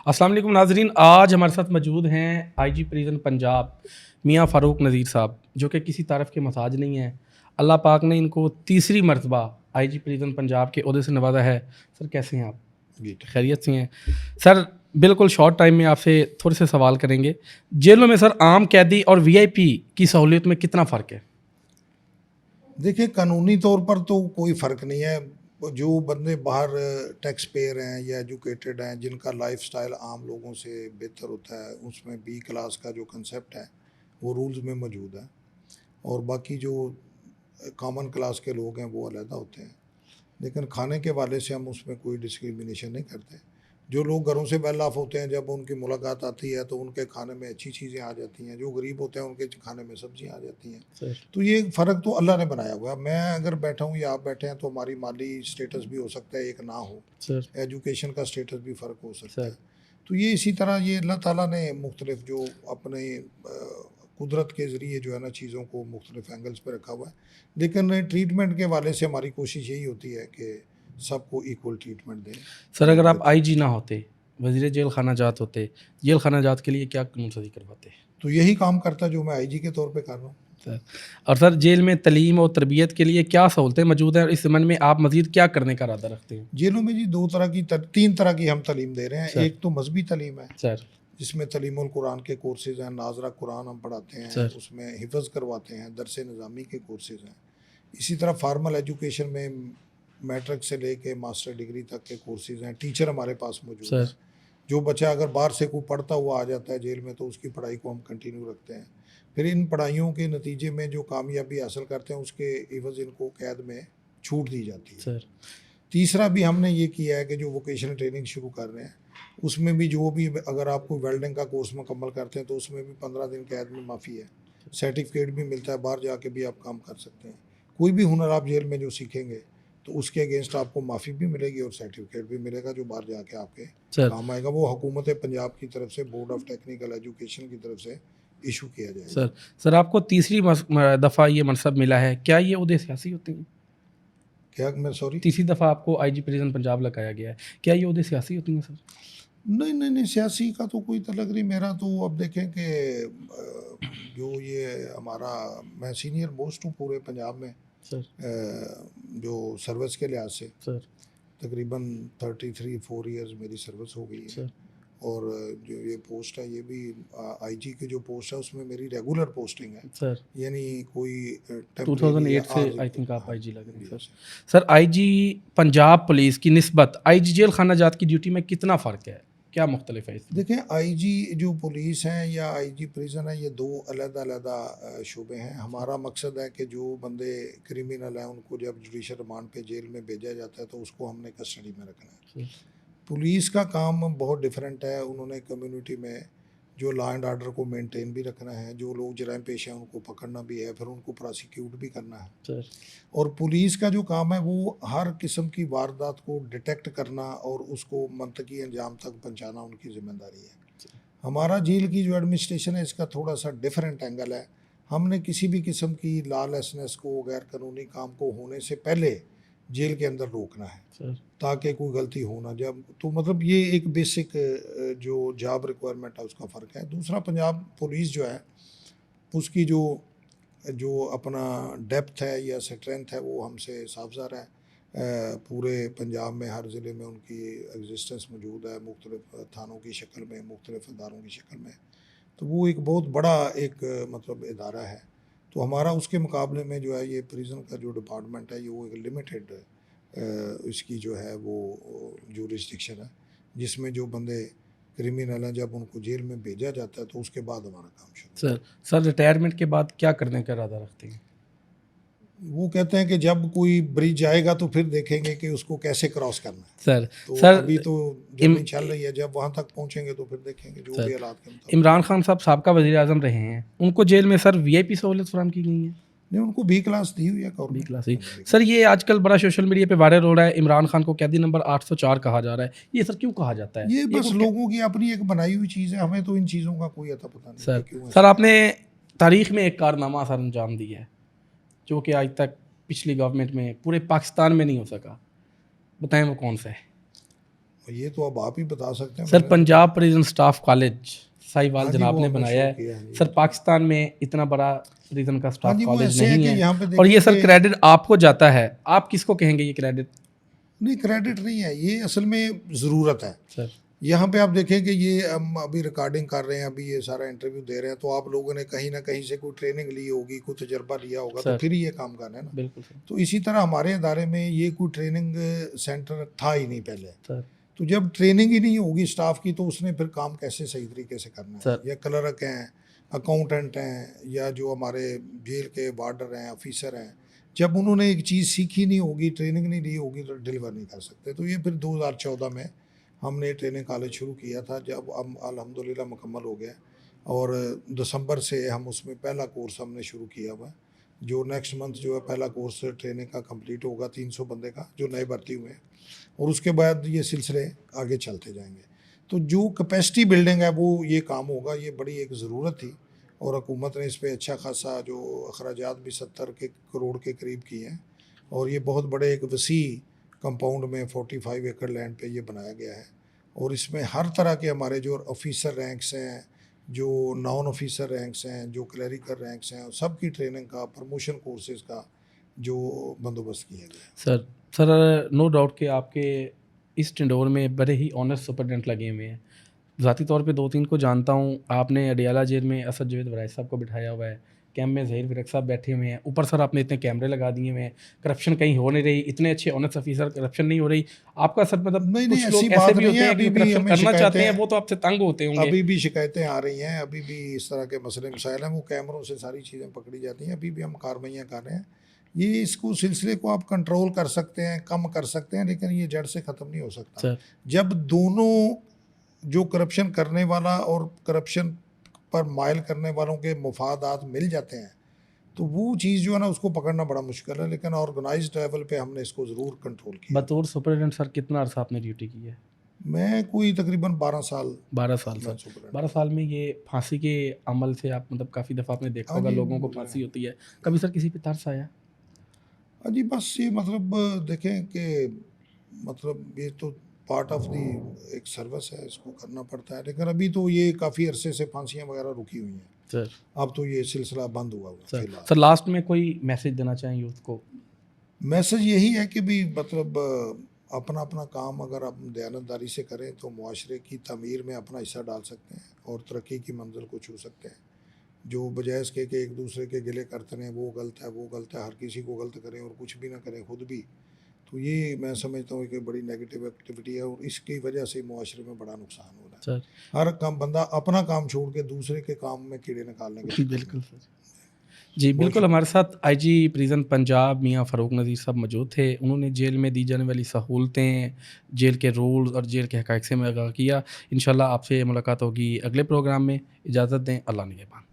अस्सलाम वालेकुम नाजरीन, आज हमारे साथ मौजूद हैं आईजी प्रिजन पंजाब मियां फ़ारूक नज़ीर साहब, जो कि किसी तारफ़ के मोहताज नहीं हैं। अल्लाह पाक ने इनको तीसरी मरतबा आईजी प्रिजन पंजाब के ओहदे से नवाजा है। सर कैसे हैं आप? जी खैरियत से हैं? सर बिल्कुल शॉर्ट टाइम में आपसे थोड़े से सवाल करेंगे। जेलों में सर आम कैदी और वीआईपी की सहूलियत में कितना फ़र्क है? देखिए, कानूनी तौर पर तो कोई फ़र्क नहीं है। जो बंदे बाहर टैक्स पेयर हैं या एजुकेटेड हैं, जिनका लाइफस्टाइल आम लोगों से बेहतर होता है, उसमें बी क्लास का जो कंसेप्ट है वो रूल्स में मौजूद है। और बाकी जो कॉमन क्लास के लोग हैं वो अलहदा होते हैं। लेकिन खाने के वाले से हम उसमें कोई डिस्क्रिमिनेशन नहीं करते। जो लोग घरों से वेल ऑफ होते हैं, जब उनकी मुलाकात आती है तो उनके खाने में अच्छी चीज़ें आ जाती हैं। जो गरीब होते हैं उनके खाने में सब्जियां आ जाती हैं। सर तो ये फ़र्क तो अल्लाह ने बनाया हुआ है। मैं अगर बैठा हूँ या आप बैठे हैं तो हमारी माली स्टेटस भी हो सकता है एक ना हो, सर एजुकेशन का स्टेटस भी फ़र्क हो सकता सर है। तो ये इसी तरह ये अल्लाह ताला ने मुख्तलिफ जो अपने कुदरत के ज़रिए जो है ना चीज़ों को मुख्तलिफ एंगल्स पे रखा हुआ है। लेकिन ट्रीटमेंट के वाले से हमारी कोशिश यही होती है कि सबको इक्वल ट्रीटमेंट दें। सर और अगर आप बच्चे आईजी ना होते, वज़ीर जेल खाना जात होते, जेल खाना जात के लिए क्या कानून साज़ी करवाते? तो यही काम करता जो मैं आईजी के तौर पे कर रहा हूँ। सर और सर जेल में तलीम और तरबियत के लिए क्या सहूलतें मौजूद हैं और इस ज़मन में आप मज़ीद क्या करने का इरादा रखते हैं? जेलों में जी 2 तरह की 3 तरह की हम तालीम दे रहे हैं। सर एक तो मज़हबी तालीम है, सर जिसमें तलीमुल कुरान के कोर्सेज़ हैं, नाज़रा कुरान हम पढ़ाते हैं, सर उसमें हिफ़्ज़ करवाते हैं, दरस निज़ामी के कोर्सेज़ हैं। इसी तरह फ़ॉर्मल एजुकेशन में मैट्रिक से लेके मास्टर डिग्री तक के कोर्सेज़ हैं। टीचर हमारे पास मौजूद हैं। सर जो बच्चा अगर बाहर से कोई पढ़ता हुआ आ जाता है जेल में तो उसकी पढ़ाई को हम कंटिन्यू रखते हैं। फिर इन पढ़ाइयों के नतीजे में जो कामयाबी हासिल करते हैं उसके एवज़ इनको कैद में छूट दी जाती है। सर तीसरा भी हमने ये किया है कि जो वोकेशनल ट्रेनिंग शुरू कर रहे हैं, उसमें भी जो भी अगर आप कोई वेल्डिंग का कोर्स मुकम्मल करते हैं तो उसमें भी 15 दिन कैद में माफ़ी है। सर्टिफिकेट भी मिलता है, बाहर जाके भी आप काम कर सकते हैं। कोई भी हुनर आप जेल में जो सीखेंगे तो उसके अगेंस्ट आपको माफ़ी भी मिलेगी और सर्टिफिकेट भी मिलेगा जो बाहर जाके आपके सर काम आएगा। वो हुकूमत पंजाब की तरफ से, बोर्ड ऑफ टेक्निकल एजुकेशन की तरफ से इशू किया जाएगा। सर सर आपको तीसरी दफ़ा ये मनसब मिला है, क्या ये ओहदे सियासी होते हैं? क्या मैं सॉरी? तीसरी दफ़ा आपको आईजी प्रिजन पंजाब लगाया गया है, क्या ये ओहदे सियासी होती हैं सर? नहीं, नहीं, नहीं, सियासी का तो कोई तलक नहीं। मेरा तो अब देखें कि जो ये हमारा मैं सीनियर मोस्ट हूँ पूरे पंजाब में, सर जो सर्विस के लिहाज से सर तकरीबन 33-4 इयर्स मेरी सर्विस हो गई है। सर और जो ये पोस्ट है ये भी आईजी की जो पोस्ट है उसमें मेरी रेगुलर पोस्टिंग है, सर यानी कोई टेम्परेरी या 2008 से आई आर्जी। थिंक आप हाँ आईजी लग रहे हैं जी sir. Sir. Sir IG Punjab police की निस्बत आईजी जेल खाना जात की ड्यूटी में कितना फ़र्क है? क्या मुख्तलिफ है इसमें? देखें, आईजी जो पुलिस हैं या आईजी प्रिजन है, ये दो अलग-अलग शोबे हैं। हमारा मकसद है कि जो बंदे क्रिमिनल हैं उनको जब जुडिशल रिमांड पे जेल में भेजा जाता है तो उसको हमने कस्टडी में रखना है। सर पुलिस का काम बहुत डिफरेंट है। उन्होंने कम्युनिटी में जो लॉ एंड ऑर्डर को मेंटेन भी रखना है, जो लोग जराइम पेश हैं उनको पकड़ना भी है, फिर उनको प्रोसिक्यूट भी करना है। सर और पुलिस का जो काम है वो हर किस्म की वारदात को डिटेक्ट करना और उसको मंतकी अंजाम तक पहुंचाना उनकी ज़िम्मेदारी है। हमारा जेल की जो एडमिनिस्ट्रेशन है इसका थोड़ा सा डिफरेंट एंगल है। हमने किसी भी किस्म की लॉलेसनेस को, गैर कानूनी काम को होने से पहले जेल के अंदर रोकना है सर ताकि कोई गलती हो ना। जब तो मतलब ये एक बेसिक जो जॉब रिक्वायरमेंट है उसका फ़र्क है। दूसरा, पंजाब पुलिस जो है उसकी जो जो अपना डेप्थ है या स्ट्रेंथ है वो हमसे साफ ज़ाहिर है। पूरे पंजाब में हर ज़िले में उनकी एग्जिस्टेंस मौजूद है, मुख्तलिफ थानों की शक्ल में, मुख्तलिफ अदारों की शक्ल में। तो वो एक बहुत बड़ा एक मतलब इदारा है। तो हमारा उसके मुकाबले में जो है ये प्रिजन का जो डिपार्टमेंट है ये वो एक लिमिटेड इसकी जो है वो जूरिसडिक्शन है, जिसमें जो बंदे क्रिमिनल हैं जब उनको जेल में भेजा जाता है तो उसके बाद हमारा काम शुरू होता है। सर सर रिटायरमेंट के बाद क्या करने का इरादा रखते हैं? वो कहते हैं कि जब कोई ब्रिज आएगा तो फिर देखेंगे कि उसको कैसे क्रॉस करना है। सर तो सर अभी तो इम जर्नी चल रही है, जब वहाँ तक पहुँचेंगे तो फिर देखेंगे जो सर भी हालात के मुताबिक। इमरान खान साहब साबका वज़ीर आज़म रहे हैं, उनको जेल में सर वीआईपी सहूलत फराहम की गई है? नहीं, उनको बी क्लास दी हुई है बी गवर्नमेंट। क्लास ही। हाँ जी, सर ये आजकल बड़ा सोशल मीडिया पे वायरल हो रहा है, इमरान खान को कैदी नंबर 804 कहा जा रहा है। ये सर क्यों कहा जाता है? ये ये बस को लोगों की अपनी एक बनाई हुई चीज़ है, हमें तो इन चीज़ों का कोई अता पता नहीं कि सर क्यों सर ऐसा। आपने तारीख में एक कारनामा सर अंजाम दिया है, जो कि आज तक पिछली गवर्नमेंट में पूरे पाकिस्तान में नहीं हो सका। बताएं वो कौन सा है? ये तो अब आप ही बता सकते हैं। सर मैंने Punjab prison staff college Sahiwal हाँ जी, जनाब वो ने हमने बनाया शुरू किया है। है जी। सर पाकिस्तान में इतना बड़ा प्रिजन का हाँ स्टाफ जी, वो कॉलेज ऐसे है नहीं कि है यहाँ पे और ये देखें सर कि क्रेडिट आपको जाता है, आप किसको कहेंगे ये क्रेडिट? नहीं, क्रेडिट नहीं है, ये असल में ज़रूरत है। सर यहाँ पे आप देखें कि ये हम अभी रिकॉर्डिंग कर रहे हैं, अभी ये सारा इंटरव्यू दे रहे हैं, तो आप लोगों ने कहीं ना कहीं से कोई ट्रेनिंग ली होगी, कोई तजर्बा लिया होगा, तो सर फिर ही ये काम करना है ना। बिल्कुल सर। तो इसी तरह हमारे इदारे में ये कोई ट्रेनिंग सेंटर था ही नहीं पहले। सर तो जब ट्रेनिंग ही नहीं होगी स्टाफ की, तो उसने फिर काम कैसे सही तरीके से करना है? सर या क्लर्क हैं, अकाउंटेंट हैं, या जो हमारे जेल के वार्डर हैं, ऑफिसर हैं, जब उन्होंने एक चीज़ सीखी नहीं होगी, ट्रेनिंग नहीं ली होगी, तो डिलीवर नहीं कर सकते। तो ये फिर 2014 में हमने ट्रेनिंग कॉलेज शुरू किया था, जब हम अल्हम्दुलिल्लाह मुकम्मल हो गया, और दिसंबर से हम उसमें पहला कोर्स हमने शुरू किया हुआ है, जो नेक्स्ट मंथ जो है पहला कोर्स ट्रेनिंग का कंप्लीट होगा 300 बंदे का, जो नए भर्ती हुए हैं, और उसके बाद ये सिलसिले आगे चलते जाएंगे। तो जो कैपेसिटी बिल्डिंग है वो ये काम होगा, ये बड़ी एक ज़रूरत थी, और हुकूमत ने इस पर अच्छा खासा जो अखराजात भी 70 करोड़ के करीब किए हैं, और ये बहुत बड़े एक वसी कंपाउंड में 45 एकड़ लैंड पे ये बनाया गया है, और इसमें हर तरह के हमारे जो ऑफिसर रैंक्स हैं, जो नॉन ऑफिसर रैंक्स हैं, जो क्लरिकल रैंक्स हैं, सबकी ट्रेनिंग का, प्रमोशन कोर्सेज का जो बंदोबस्त किया गया है। सर सर नो डाउट कि आपके इस टिंडोर में बड़े ही ऑनेस्ट सुपरडेंट लगे हुए हैं। ज़ाती तौर पे 2-3 को जानता हूँ। आपने अडियाला जेल में असद जावेद वराइस साहब को बिठाया हुआ है, कैंप में ज़हीर विरक साहब बैठे हुए हैं, ऊपर सर आपने इतने कैमरे लगा दिए हुए हैं, करप्शन कहीं हो नहीं रही, इतने अच्छे ऑनेस्ट ऑफिसर करप्शन नहीं हो रही। आपका सर मतलब नहीं, कुछ ऐसी लोग ऐसे बात भी नहीं होते है, हैं कि अभी जो भी करप्शन हमें करना चाहते हैं, शिकायतें वो तो आपसे तंग होते होंगे। अभी भी शिकायतें आ रही हैं, अभी भी इस तरह के मसले मसाइल हैं, वो कैमरों से सारी चीज़ें पकड़ी जाती हैं, अभी भी हम कार्रवाइयाँ कर रहे हैं। ये इसको सिलसिले को आप कंट्रोल कर सकते हैं, कम कर सकते हैं, लेकिन ये जड़ से ख़त्म नहीं हो सकता। सर जब दोनों जो करप्शन करने वाला और करप्शन पर माइल करने वालों के मुफादात मिल जाते हैं, तो वो चीज़ जो है ना, उसको पकड़ना बड़ा मुश्किल है, लेकिन ऑर्गेनाइज्ड लेवल पे हमने इसको ज़रूर कंट्रोल किया। बतौर सुपरडेंट सर कितना अर्सा आपने ड्यूटी की है? मैं कोई तकरीबन 12 साल 12 साल मैं सर। सुपरडेंट। 12 साल में ये फांसी के अमल से आप मतलब काफ़ी दफ़ा आपने देखा हाँ होगा जी, लोगों को गुजरा फांसी है। होती है। कभी सर किसी पे तरस आया? हाँ जी, बस ये मतलब देखें कि मतलब ये तो पार्ट ऑफ दी एक सर्विस है, इसको करना पड़ता है, लेकिन अभी तो ये काफ़ी अरसे से फांसियाँ वगैरह रुकी हुई हैं। सर अब तो ये सिलसिला बंद हुआ है सर फिलहाल। सर लास्ट में कोई मैसेज देना चाहें यूथ को? मैसेज यही है कि भी मतलब अपना अपना काम अगर आप दयानतदारी से करें, तो मुआशरे की तमीर में अपना हिस्सा डाल सकते हैं और तरक्की की मंजिल को छू सकते हैं। जो बजाय इसके कि एक दूसरे के गिले करते रहें, वो गलत है, वो गलत है, हर किसी को गलत करें और कुछ भी ना करें खुद भी, तो ये मैं समझता हूँ कि बड़ी नेगेटिव एक्टिविटी है, और इसकी वजह से मुआशरे में बड़ा नुकसान हो रहा है। सर हर काम बंदा अपना काम छोड़ के दूसरे के काम में कीड़े निकालने के बिल्कुल सर। जी बहुत बिल्कुल, हमारे साथ आईजी प्रिजन पंजाब मियां फ़ारूक नज़ीर साहब मौजूद थे। उन्होंने जेल में दी जाने वाली सहूलतें, जेल के रूल्स और जेल के हक़ाइक़ से हमें आगाह किया। इंशाल्लाह आपसे मुलाकात होगी अगले प्रोग्राम में। इजाज़त दें, अल्लाह निगहबान।